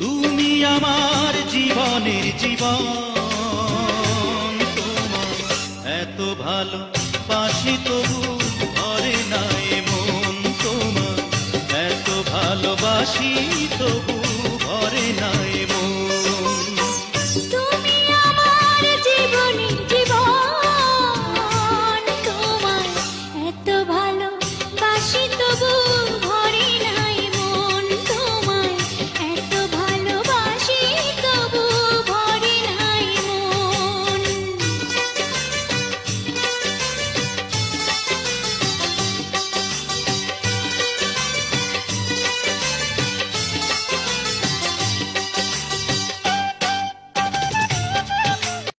তুমি আমার জীবনের জীবন, তোমার এত ভালো বাসি তবু ভরে না এ মন, তোমার এত ভালোবাসি তবু